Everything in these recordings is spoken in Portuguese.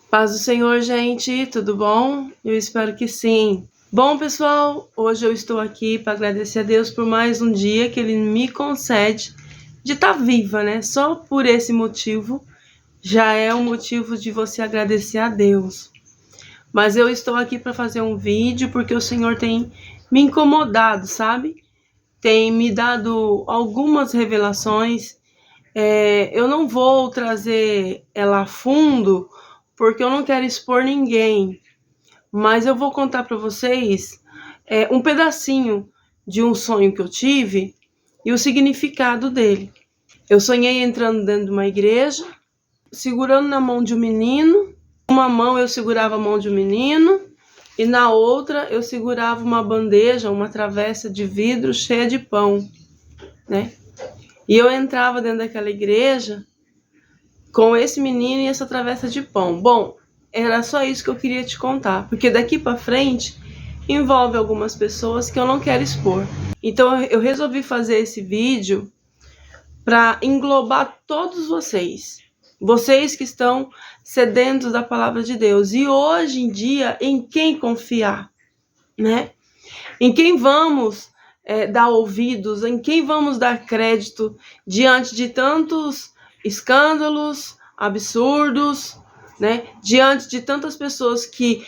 Paz do Senhor, gente, tudo bom? Eu espero que sim. Bom, pessoal, hoje eu estou aqui para agradecer a Deus por mais um dia que Ele me concede de estar viva, né? Só por esse motivo já é um motivo de você agradecer a Deus. Mas eu estou aqui para fazer um vídeo porque o Senhor tem me incomodado, sabe? Tem me dado algumas revelações. Eu não vou trazer ela a fundo porque eu não quero expor ninguém, mas eu vou contar para vocês um pedacinho de um sonho que eu tive e o significado dele. Eu sonhei entrando dentro de uma igreja, segurando na mão de um menino. Uma mão eu segurava a mão de um menino e na outra eu segurava uma bandeja, uma travessa de vidro cheia de pão, né? E eu entrava dentro daquela igreja com esse menino e essa travessa de pão. Bom, era só isso que eu queria te contar, porque daqui para frente envolve algumas pessoas que eu não quero expor. Então eu resolvi fazer esse vídeo para englobar todos vocês que estão sedentos da palavra de Deus. E hoje em dia, em quem confiar, né? Em quem vamos dar ouvidos, em quem vamos dar crédito diante de tantos escândalos, absurdos, né? Diante de tantas pessoas que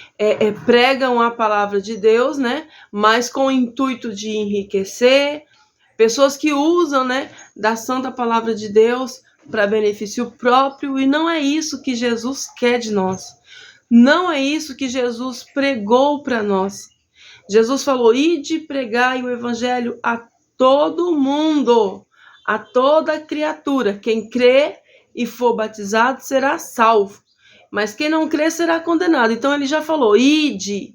pregam a palavra de Deus, né? Mas com o intuito de enriquecer, pessoas que usam, né, da santa palavra de Deus para benefício próprio, e não é isso que Jesus quer de nós. Não é isso que Jesus pregou para nós. Jesus falou: ide pregai o evangelho a todo mundo, a toda criatura. Quem crê e for batizado será salvo, mas quem não crê será condenado. Então ele já falou: ide,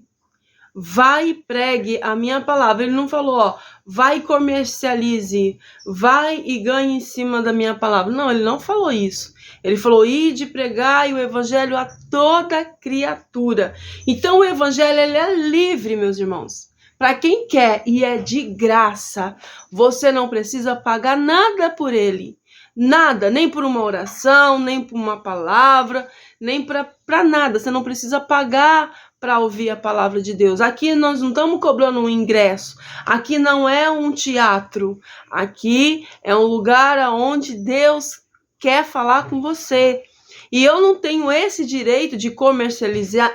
vai e pregue a minha palavra. Ele não falou, ó, vai e comercialize, vai e ganhe em cima da minha palavra. Não, ele não falou isso. Ele falou: ide pregai o evangelho a toda criatura. Então o evangelho, ele é livre, meus irmãos. Para quem quer, e é de graça. Você não precisa pagar nada por ele. Nada, nem por uma oração, nem por uma palavra, nem para nada. Você não precisa pagar para ouvir a palavra de Deus. Aqui nós não estamos cobrando um ingresso. Aqui não é um teatro. Aqui é um lugar onde Deus quer falar com você. E eu não tenho esse direito de comercializar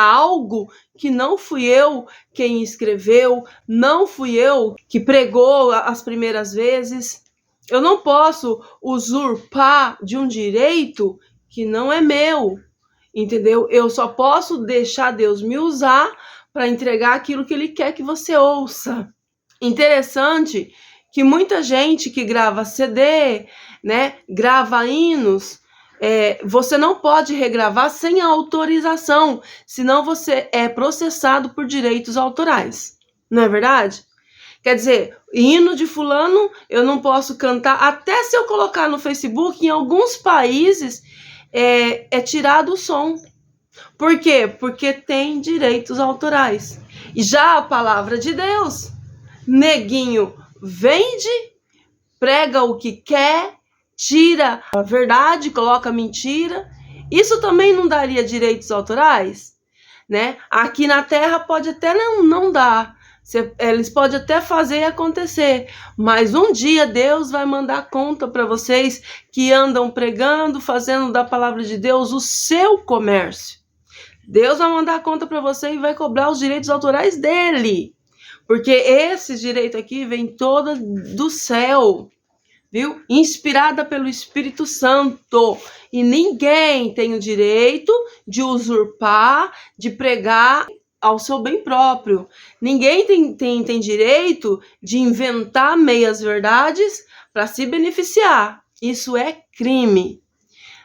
algo que não fui eu quem escreveu, não fui eu que pregou as primeiras vezes. Eu não posso usurpar de um direito que não é meu, entendeu? Eu só posso deixar Deus me usar para entregar aquilo que Ele quer que você ouça. Interessante que muita gente que grava CD, né, grava hinos, você não pode regravar sem a autorização, senão você é processado por direitos autorais. Não é verdade? Quer dizer, hino de fulano eu não posso cantar, até se eu colocar no Facebook, em alguns países é tirado o som. Por quê? Porque tem direitos autorais. E já a palavra de Deus, neguinho vende, prega o que quer, tira a verdade, coloca a mentira. Isso também não daria direitos autorais, né? Aqui na Terra pode até não dar. Eles podem até fazer acontecer, mas um dia Deus vai mandar conta para vocês que andam pregando, fazendo da palavra de Deus o seu comércio. Deus vai mandar conta para você e vai cobrar os direitos autorais dele, porque esse direito aqui vem todo do céu, viu? Inspirada pelo Espírito Santo. E ninguém tem o direito de usurpar, de pregar ao seu bem próprio. Ninguém tem direito de inventar meias verdades para se beneficiar. Isso é crime,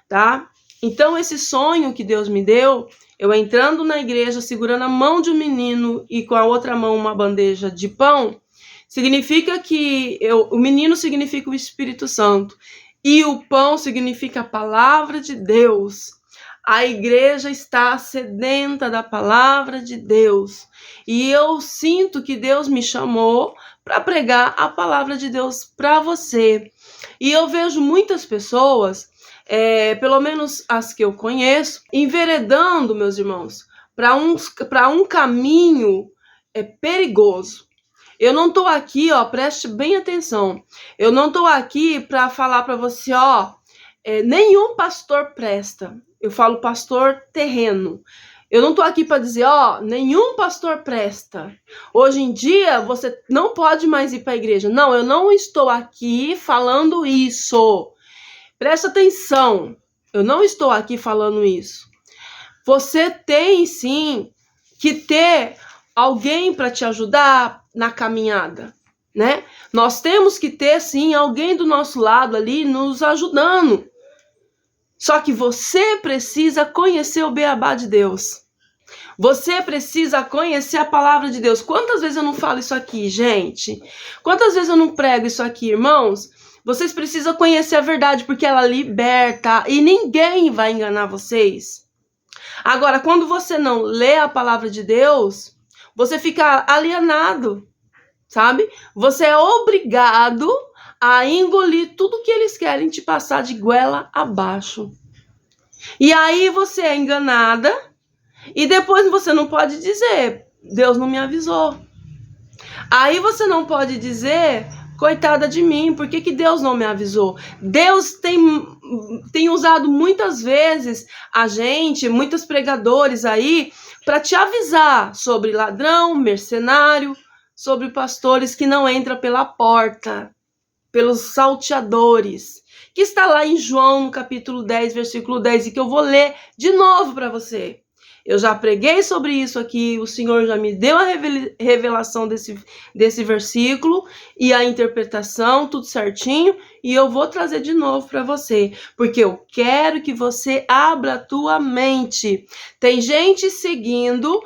tá? Então esse sonho que Deus me deu, eu entrando na igreja, segurando a mão de um menino e com a outra mão uma bandeja de pão, significa que o menino significa o Espírito Santo e o pão significa a palavra de Deus. A igreja está sedenta da palavra de Deus. E eu sinto que Deus me chamou para pregar a palavra de Deus para você. E eu vejo muitas pessoas pelo menos as que eu conheço, enveredando, meus irmãos, para um caminho perigoso. Eu não estou aqui, preste bem atenção, eu não estou aqui para falar para você, nenhum pastor presta. Eu falo pastor terreno. Eu não estou aqui para dizer, nenhum pastor presta. Hoje em dia, você não pode mais ir para a igreja. Não, eu não estou aqui falando isso. Presta atenção. Eu não estou aqui falando isso. Você tem, sim, que ter alguém para te ajudar na caminhada, né? Nós temos que ter, sim, alguém do nosso lado ali nos ajudando. Só que você precisa conhecer o beabá de Deus. Você precisa conhecer a palavra de Deus. Quantas vezes eu não falo isso aqui, gente? Quantas vezes eu não prego isso aqui, irmãos? Vocês precisam conhecer a verdade, porque ela liberta e ninguém vai enganar vocês. Agora, quando você não lê a palavra de Deus, você fica alienado, sabe? Você é obrigado a engolir tudo que eles querem te passar de goela abaixo. E aí você é enganada e depois você não pode dizer, Deus não me avisou. Aí você não pode dizer, coitada de mim, por que Deus não me avisou? Deus tem usado muitas vezes a gente, muitos pregadores aí, para te avisar sobre ladrão, mercenário, sobre pastores que não entram pela porta, pelos salteadores, que está lá em João, no capítulo 10, versículo 10, e que eu vou ler de novo para você. Eu já preguei sobre isso aqui, o Senhor já me deu a revelação desse versículo e a interpretação, tudo certinho, e eu vou trazer de novo para você, porque eu quero que você abra a tua mente. Tem gente seguindo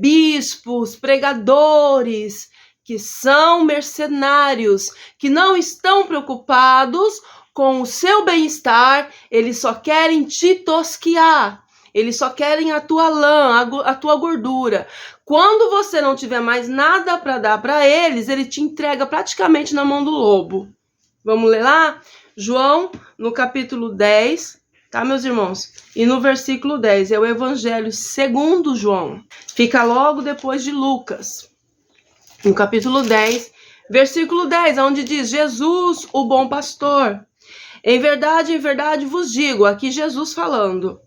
bispos, pregadores, que são mercenários, que não estão preocupados com o seu bem-estar, eles só querem te tosquiar, eles só querem a tua lã, a tua gordura. Quando você não tiver mais nada para dar para eles, ele te entrega praticamente na mão do lobo. Vamos ler lá? João, no capítulo 10, tá, meus irmãos? E no versículo 10, é o Evangelho segundo João. Fica logo depois de Lucas. No capítulo 10, versículo 10, onde diz, Jesus, o bom pastor. Em verdade vos digo, aqui Jesus falando.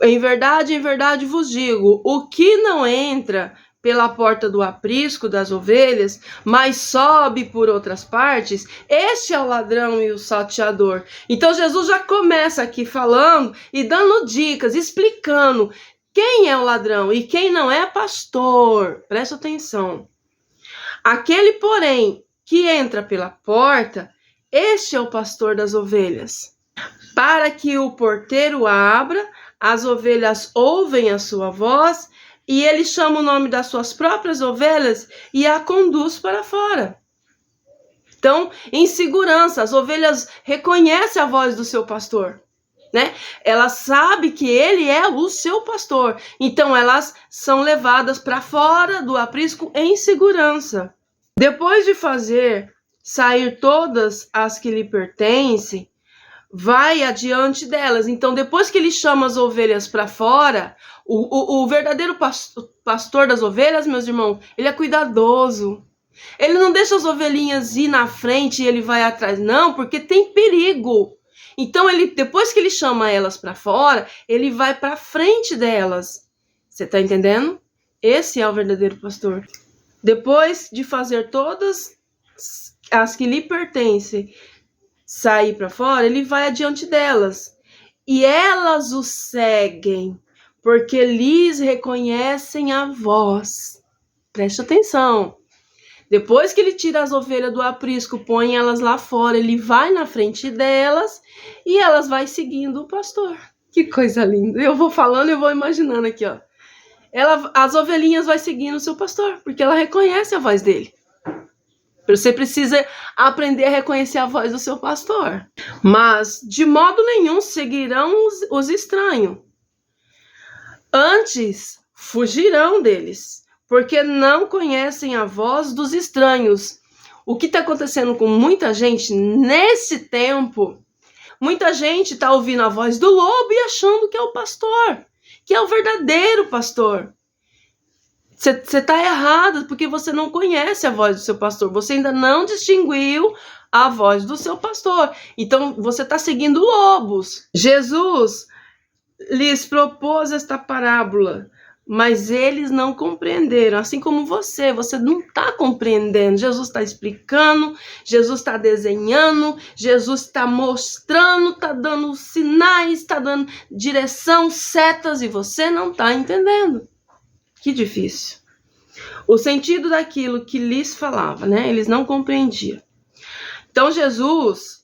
Em verdade vos digo, o que não entra pela porta do aprisco das ovelhas, mas sobe por outras partes, este é o ladrão e o salteador. Então Jesus já começa aqui falando e dando dicas, explicando quem é o ladrão e quem não é pastor. Presta atenção. Aquele, porém, que entra pela porta, este é o pastor das ovelhas. Para que o porteiro abra, as ovelhas ouvem a sua voz, e ele chama o nome das suas próprias ovelhas e a conduz para fora. Então, em segurança, as ovelhas reconhecem a voz do seu pastor, né? Elas sabem que ele é o seu pastor. Então, elas são levadas para fora do aprisco em segurança. Depois de fazer sair todas as que lhe pertencem, vai adiante delas. Então, depois que ele chama as ovelhas para fora, o verdadeiro pastor das ovelhas, meus irmãos, ele é cuidadoso. Ele não deixa as ovelhinhas ir na frente e ele vai atrás, não, porque tem perigo. Então, depois que ele chama elas para fora, ele vai para frente delas. Você está entendendo? Esse é o verdadeiro pastor. Depois de fazer todas as que lhe pertencem sair para fora, ele vai adiante delas. E elas o seguem, porque lhes reconhecem a voz. Preste atenção. Depois que ele tira as ovelhas do aprisco, põe elas lá fora, ele vai na frente delas e elas vai seguindo o pastor. Que coisa linda. Eu vou falando e eu vou imaginando aqui, ó. As ovelhinhas vai seguindo o seu pastor, porque ela reconhece a voz dele. Você precisa aprender a reconhecer a voz do seu pastor. Mas, de modo nenhum, seguirão os estranhos. Antes, fugirão deles, porque não conhecem a voz dos estranhos. O que está acontecendo com muita gente nesse tempo? Muita gente está ouvindo a voz do lobo e achando que é o pastor, que é o verdadeiro pastor. Você está errado, porque você não conhece a voz do seu pastor. Você ainda não distinguiu a voz do seu pastor. Então, você está seguindo lobos. Jesus lhes propôs esta parábola, mas eles não compreenderam. Assim como você não está compreendendo. Jesus está explicando, Jesus está desenhando, Jesus está mostrando, está dando sinais, está dando direção, setas, e você não está entendendo. Que difícil. O sentido daquilo que lhes falava, né? Eles não compreendiam. Então Jesus,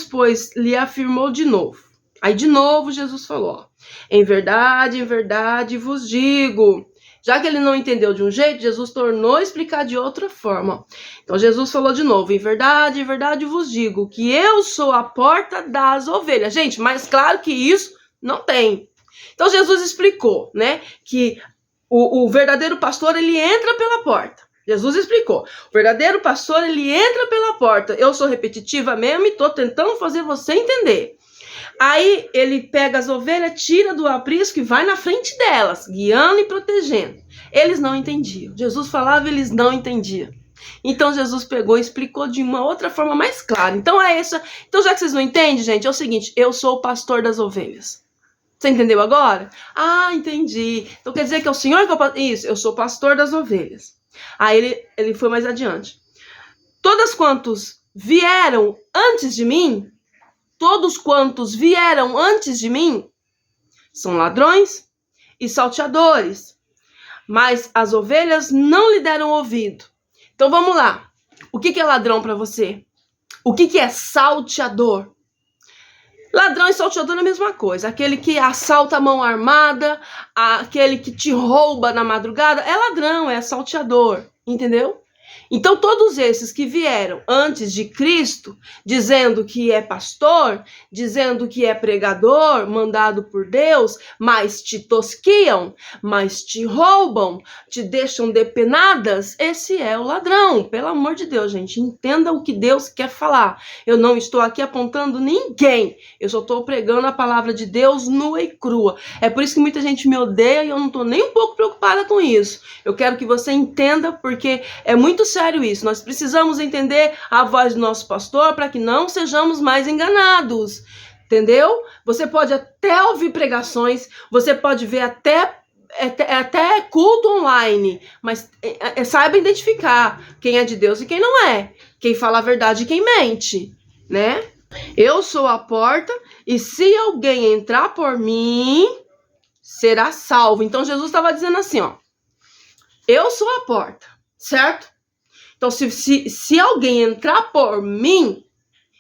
pois, lhe afirmou de novo. Aí de novo Jesus falou, ó, em verdade vos digo. Já que ele não entendeu de um jeito, Jesus tornou a explicar de outra forma. Então Jesus falou de novo, em verdade vos digo, que eu sou a porta das ovelhas. Gente, mais claro que isso não tem. Então Jesus explicou, né, que o verdadeiro pastor, ele entra pela porta. Jesus explicou. O verdadeiro pastor, ele entra pela porta. Eu sou repetitiva mesmo e estou tentando fazer você entender. Aí ele pega as ovelhas, tira do aprisco e vai na frente delas, guiando e protegendo. Eles não entendiam. Jesus falava, eles não entendiam. Então Jesus pegou e explicou de uma outra forma mais clara. Então Então já que vocês não entendem, gente, é o seguinte, eu sou o pastor das ovelhas. Você entendeu agora? Ah, entendi. Então quer dizer que é o Senhor que eu... Isso, eu sou pastor das ovelhas. Aí ele foi mais adiante. Todos quantos vieram antes de mim, são ladrões e salteadores, mas as ovelhas não lhe deram ouvido. Então vamos lá. O que é ladrão para você? O que é salteador? Ladrão e salteador é a mesma coisa. Aquele que assalta a mão armada, aquele que te rouba na madrugada, é ladrão, é salteador, entendeu? Então todos esses que vieram antes de Cristo, dizendo que é pastor, dizendo que é pregador, mandado por Deus, mas te tosquiam, mas te roubam, te deixam depenadas, esse é o ladrão. Pelo amor de Deus, gente, entenda o que Deus quer falar. Eu não estou aqui apontando ninguém, eu só estou pregando a palavra de Deus nua e crua. É por isso que muita gente me odeia e eu não estou nem um pouco preocupada com isso. Eu quero que você entenda, porque é muito sério isso. Nós precisamos entender a voz do nosso pastor para que não sejamos mais enganados. Entendeu? Você pode até ouvir pregações, você pode ver até culto online, mas saiba identificar quem é de Deus e quem não é, quem fala a verdade e quem mente, né? Eu sou a porta e se alguém entrar por mim, será salvo. Então Jesus estava dizendo assim, ó, eu sou a porta, certo? Então se alguém entrar por mim,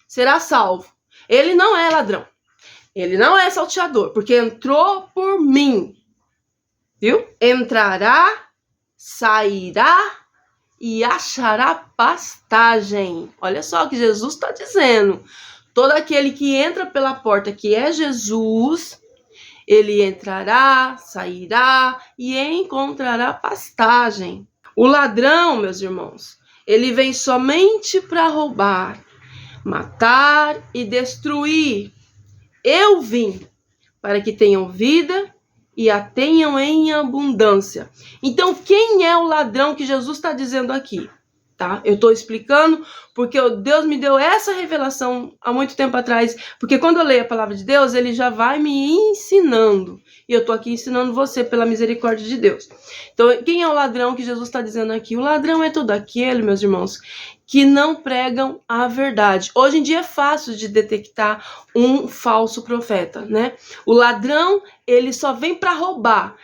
será salvo. Ele não é ladrão. Ele não é salteador, porque entrou por mim. Viu? Entrará, sairá e achará pastagem. Olha só o que Jesus está dizendo. Todo aquele que entra pela porta, que é Jesus, ele entrará, sairá e encontrará pastagem. O ladrão, meus irmãos, ele vem somente para roubar, matar e destruir. Eu vim para que tenham vida e a tenham em abundância. Então, quem é o ladrão que Jesus está dizendo aqui? Tá? Eu estou explicando porque Deus me deu essa revelação há muito tempo atrás, porque quando eu leio a palavra de Deus, ele já vai me ensinando, e eu estou aqui ensinando você pela misericórdia de Deus. Então, quem é o ladrão que Jesus está dizendo aqui? O ladrão é todo aquele, meus irmãos, que não pregam a verdade. Hoje em dia é fácil de detectar um falso profeta, né? O ladrão, ele só vem para roubar.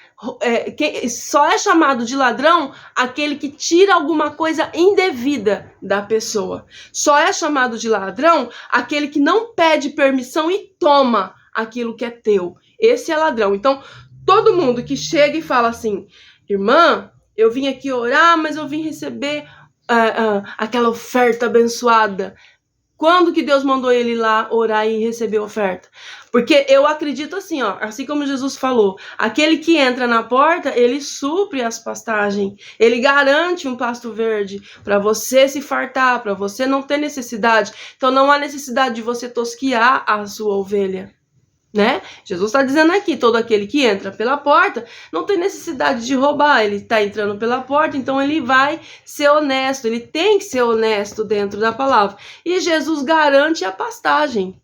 Só é chamado de ladrão aquele que tira alguma coisa indevida da pessoa. Só é chamado de ladrão aquele que não pede permissão e toma aquilo que é teu. Esse é ladrão. Então, todo mundo que chega e fala assim, irmã, eu vim aqui orar, mas eu vim receber aquela oferta abençoada. Quando que Deus mandou ele ir lá orar e receber oferta? Porque eu acredito assim, ó, assim como Jesus falou, aquele que entra na porta, ele supre as pastagens, ele garante um pasto verde para você se fartar, para você não ter necessidade. Então não há necessidade de você tosquiar a sua ovelha, né? Jesus está dizendo aqui, todo aquele que entra pela porta não tem necessidade de roubar, ele está entrando pela porta, então ele vai ser honesto, ele tem que ser honesto dentro da palavra. E Jesus garante a pastagem.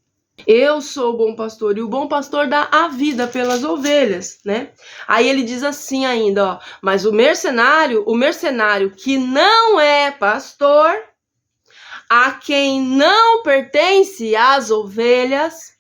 Eu sou o bom pastor, e o bom pastor dá a vida pelas ovelhas, né? Aí ele diz assim ainda, ó, mas o mercenário que não é pastor, a quem não pertence as ovelhas,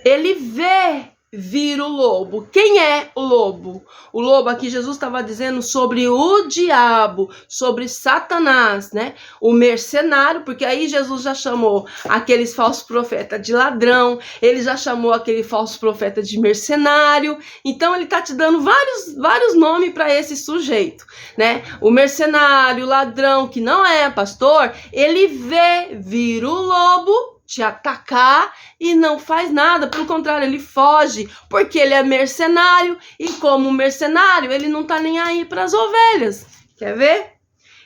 ele vê vir o lobo. Quem é o lobo? O lobo aqui Jesus estava dizendo sobre o diabo, sobre Satanás, né? O mercenário, porque aí Jesus já chamou aqueles falsos profetas de ladrão, ele já chamou aquele falso profeta de mercenário. Então ele tá te dando vários nomes para esse sujeito, né? O mercenário, o ladrão que não é pastor, ele vê vir o lobo te atacar e não faz nada, pelo contrário, ele foge, porque ele é mercenário, e como mercenário, ele não tá nem aí para as ovelhas. Quer ver?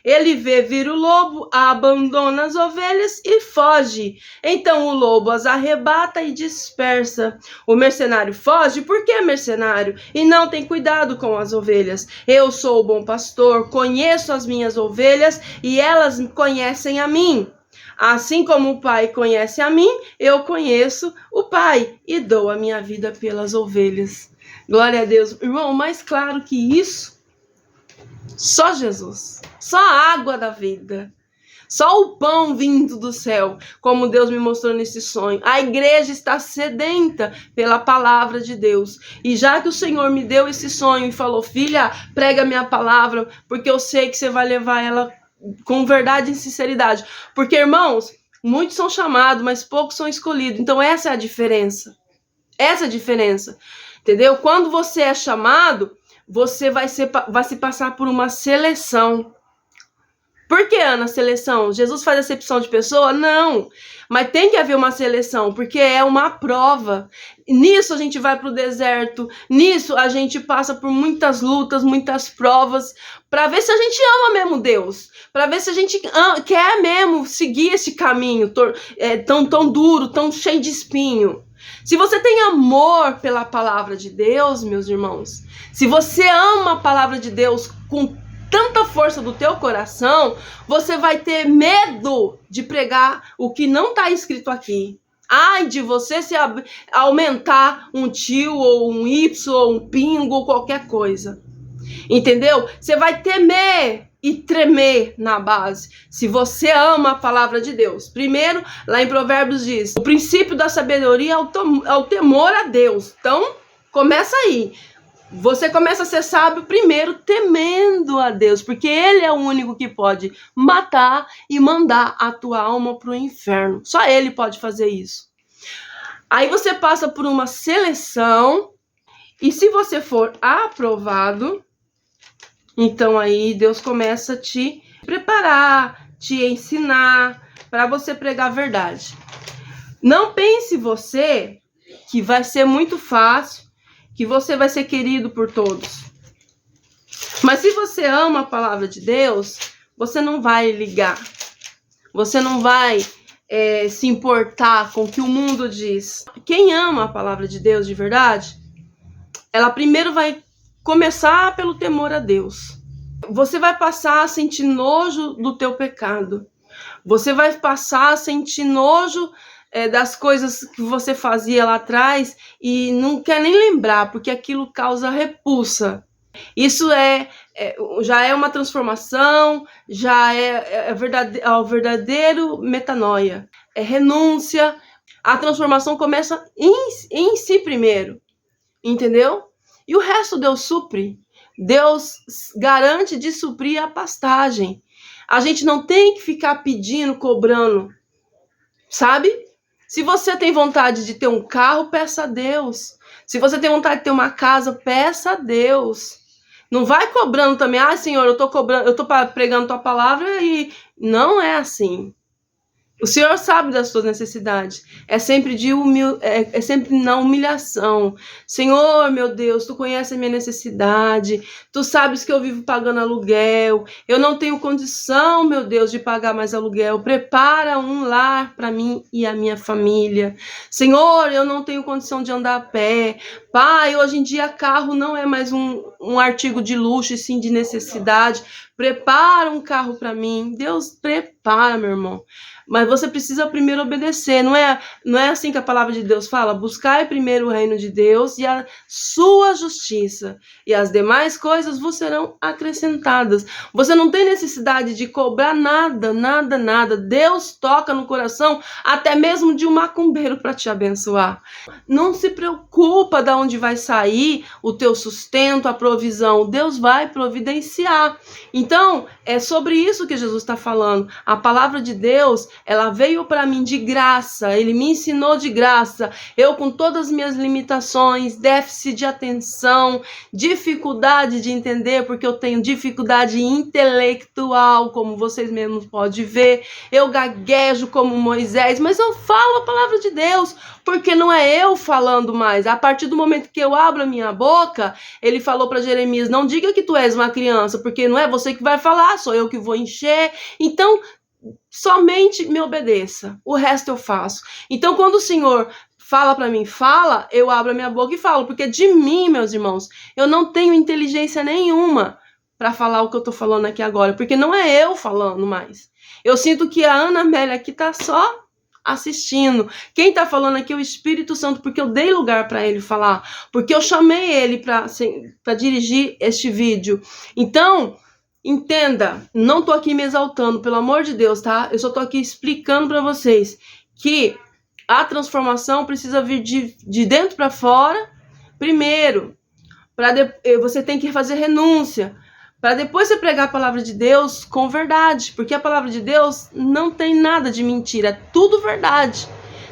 Ele vê vir o lobo, abandona as ovelhas e foge. Então o lobo as arrebata e dispersa. O mercenário foge porque é mercenário e não tem cuidado com as ovelhas. Eu sou o bom pastor, conheço as minhas ovelhas e elas conhecem a mim. Assim como o Pai conhece a mim, eu conheço o Pai e dou a minha vida pelas ovelhas. Glória a Deus. Irmão, mais claro que isso, só Jesus. Só a água da vida. Só o pão vindo do céu, como Deus me mostrou nesse sonho. A igreja está sedenta pela palavra de Deus. E já que o Senhor me deu esse sonho e falou, filha, prega minha palavra, porque eu sei que você vai levar ela com verdade e sinceridade. Porque, irmãos, muitos são chamados, mas poucos são escolhidos. Então, essa é a diferença. Essa é a diferença. Entendeu? Quando você é chamado, você vai se passar por uma seleção. Por que, Ana, seleção? Jesus faz acepção de pessoa? Não. Mas tem que haver uma seleção, porque é uma prova. Nisso a gente vai para o deserto, nisso a gente passa por muitas lutas, muitas provas, para ver se a gente ama mesmo Deus, para ver se a gente quer mesmo seguir esse caminho tão duro, tão cheio de espinho. Se você tem amor pela palavra de Deus, meus irmãos, se você ama a palavra de Deus com tanta força do teu coração, você vai ter medo de pregar o que não está escrito aqui. Ai de você se aumentar um tio, ou um Y, ou um pingo, ou qualquer coisa. Entendeu? Você vai temer e tremer na base, se você ama a palavra de Deus. Primeiro, lá em Provérbios diz, o princípio da sabedoria é o temor a Deus. Então, começa aí. Você começa a ser sábio primeiro temendo a Deus, porque Ele é o único que pode matar e mandar a tua alma para o inferno. Só Ele pode fazer isso. Aí você passa por uma seleção, e se você for aprovado, então aí Deus começa a te preparar, te ensinar para você pregar a verdade. Não pense você que vai ser muito fácil, que você vai ser querido por todos. Mas se você ama a palavra de Deus, você não vai ligar. Você não vai se importar com o que o mundo diz. Quem ama a palavra de Deus de verdade, ela primeiro vai começar pelo temor a Deus. Você vai passar a sentir nojo do teu pecado. Você vai passar a sentir nojo das coisas que você fazia lá atrás e não quer nem lembrar, porque aquilo causa repulsa. Isso já é uma transformação, já é o verdadeiro metanoia. É renúncia. A transformação começa em si primeiro, entendeu? E o resto Deus supre. Deus garante de suprir a pastagem. A gente não tem que ficar pedindo, cobrando, sabe? Se você tem vontade de ter um carro, peça a Deus. Se você tem vontade de ter uma casa, peça a Deus. Não vai cobrando também, Senhor, eu tô pregando tua palavra e não é assim. O Senhor sabe das suas necessidades. É sempre é sempre na humilhação. Senhor, meu Deus, tu conhece a minha necessidade. Tu sabes que eu vivo pagando aluguel. Eu não tenho condição, meu Deus, de pagar mais aluguel. Prepara um lar para mim e a minha família. Senhor, eu não tenho condição de andar a pé. Pai, hoje em dia carro não é mais um artigo de luxo, e sim de necessidade. Prepara um carro para mim. Deus, prepara, meu irmão. Mas você precisa primeiro obedecer. Não é assim que a palavra de Deus fala? Buscai primeiro o reino de Deus e a sua justiça. E as demais coisas vos serão acrescentadas. Você não tem necessidade de cobrar nada, nada, nada. Deus toca no coração até mesmo de um macumbeiro para te abençoar. Não se preocupa de onde vai sair o teu sustento, a provisão. Deus vai providenciar. Então, é sobre isso que Jesus está falando. A palavra de Deus, ela veio para mim de graça. Ele me ensinou de graça. Eu, com todas as minhas limitações, déficit de atenção, dificuldade de entender, porque eu tenho dificuldade intelectual, como vocês mesmos podem ver. Eu gaguejo como Moisés, mas eu falo a palavra de Deus, porque não é eu falando mais. A partir do momento que eu abro a minha boca, ele falou para Jeremias, não diga que tu és uma criança, porque não é você que vai falar, sou eu que vou encher. Então, somente me obedeça, o resto eu faço. Então, quando o Senhor fala para mim, fala, eu abro a minha boca e falo, porque de mim, meus irmãos, eu não tenho inteligência nenhuma para falar o que eu tô falando aqui agora, porque não é eu falando mais. Eu sinto que a Ana Amélia aqui tá só assistindo. Quem tá falando aqui é o Espírito Santo, porque eu dei lugar para ele falar, porque eu chamei ele para dirigir este vídeo. Então, entenda, não tô aqui me exaltando, pelo amor de Deus, tá? Eu só tô aqui explicando para vocês que a transformação precisa vir de dentro para fora, primeiro. Você tem que fazer renúncia, para depois você pregar a palavra de Deus com verdade, porque a palavra de Deus não tem nada de mentira, é tudo verdade,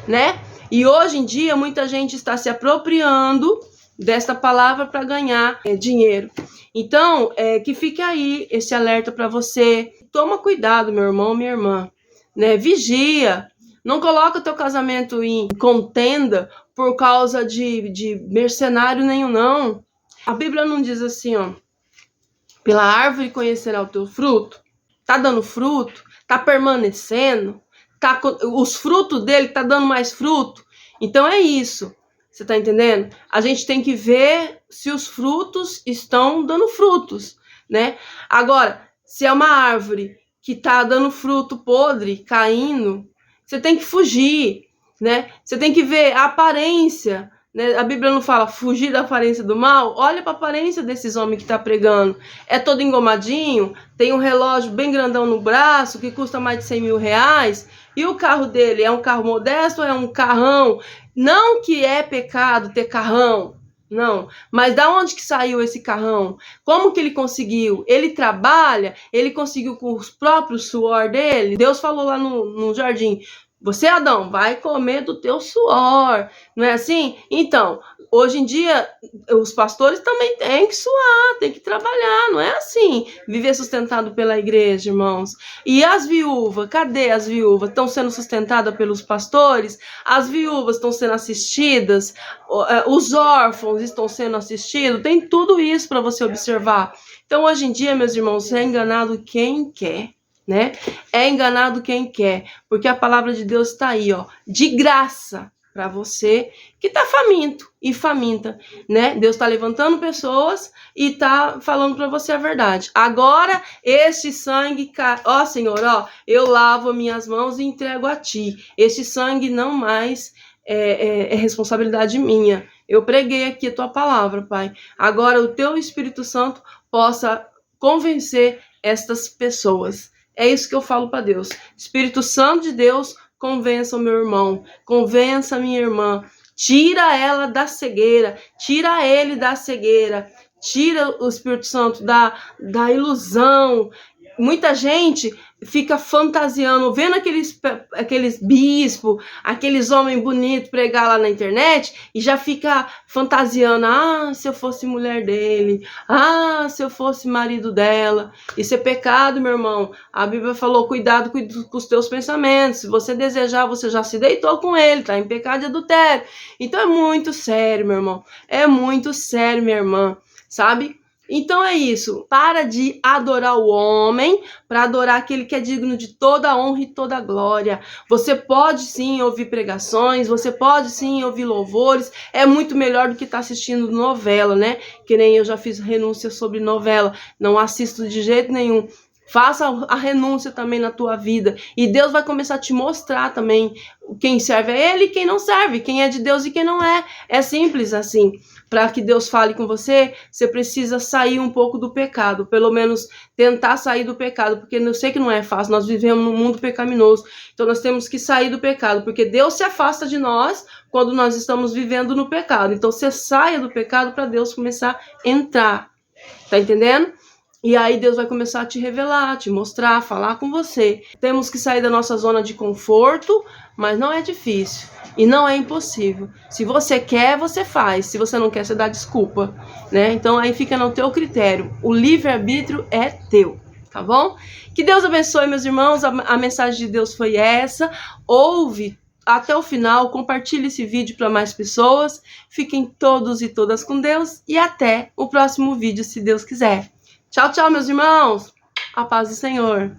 né? E hoje em dia muita gente está se apropriando desta palavra para ganhar dinheiro. Então, que fique aí esse alerta para você. Toma cuidado, meu irmão, minha irmã, né? Vigia. Não coloca teu casamento em contenda por causa de mercenário nenhum, não. A Bíblia não diz assim, ó, pela árvore conhecerá o teu fruto. Tá dando fruto? Tá permanecendo? Os frutos dele tá dando mais fruto? Então é isso. Você tá entendendo? A gente tem que ver se os frutos estão dando frutos, né? Agora, se é uma árvore que tá dando fruto podre, caindo, você tem que fugir, né? Você tem que ver a aparência, né? A Bíblia não fala fugir da aparência do mal. Olha para a aparência desses homens que tá pregando. É todo engomadinho, tem um relógio bem grandão no braço que custa mais de 100 mil reais. E o carro dele é um carro modesto ou é um carrão? Não que é pecado ter carrão, não. Mas da onde que saiu esse carrão? Como que ele conseguiu? Ele trabalha? Ele conseguiu com os próprios suor dele? Deus falou lá no jardim, você, Adão, vai comer do teu suor, não é assim? Então, hoje em dia, os pastores também têm que suar, têm que trabalhar, não é assim? Viver sustentado pela igreja, irmãos. E as viúvas, cadê as viúvas? Estão sendo sustentadas pelos pastores? As viúvas estão sendo assistidas? Os órfãos estão sendo assistidos? Tem tudo isso para você observar. Então, hoje em dia, meus irmãos, é enganado quem quer, né? É enganado quem quer, porque a palavra de Deus está aí, ó, de graça para você que tá faminto e faminta, né? Deus está levantando pessoas e tá falando para você a verdade. Agora, este sangue, ó Senhor, ó, eu lavo minhas mãos e entrego a ti. Este sangue não mais é responsabilidade minha. Eu preguei aqui a tua palavra, Pai. Agora o teu Espírito Santo possa convencer estas pessoas. É isso que eu falo para Deus. Espírito Santo de Deus, convença o meu irmão, convença a minha irmã, tira ela da cegueira, tira ele da cegueira, tira o Espírito Santo da ilusão, muita gente fica fantasiando, vendo aqueles bispos, aqueles homens bonitos pregar lá na internet, e já fica fantasiando, se eu fosse mulher dele, se eu fosse marido dela. Isso é pecado, meu irmão. A Bíblia falou, cuidado com os teus pensamentos. Se você desejar, você já se deitou com ele, tá em pecado de adultério. Então é muito sério, meu irmão. É muito sério, minha irmã, sabe? Então é isso, para de adorar o homem para adorar aquele que é digno de toda honra e toda glória. Você pode sim ouvir pregações, você pode sim ouvir louvores, é muito melhor do que estar assistindo novela, né? Que nem eu já fiz renúncia sobre novela, não assisto de jeito nenhum. Faça a renúncia também na tua vida e Deus vai começar a te mostrar também quem serve a Ele e quem não serve, quem é de Deus e quem não é. É simples assim. Para que Deus fale com você, você precisa sair um pouco do pecado, pelo menos tentar sair do pecado, porque eu sei que não é fácil, nós vivemos num mundo pecaminoso, então nós temos que sair do pecado, porque Deus se afasta de nós quando nós estamos vivendo no pecado. Então você saia do pecado para Deus começar a entrar, tá entendendo? E aí Deus vai começar a te revelar, te mostrar, falar com você. Temos que sair da nossa zona de conforto, mas não é difícil e não é impossível. Se você quer, você faz. Se você não quer, você dá desculpa, né? Então aí fica no teu critério. O livre-arbítrio é teu, tá bom? Que Deus abençoe, meus irmãos. A mensagem de Deus foi essa. Ouve até o final, compartilhe esse vídeo para mais pessoas. Fiquem todos e todas com Deus e até o próximo vídeo, se Deus quiser. Tchau, tchau, meus irmãos. A paz do Senhor.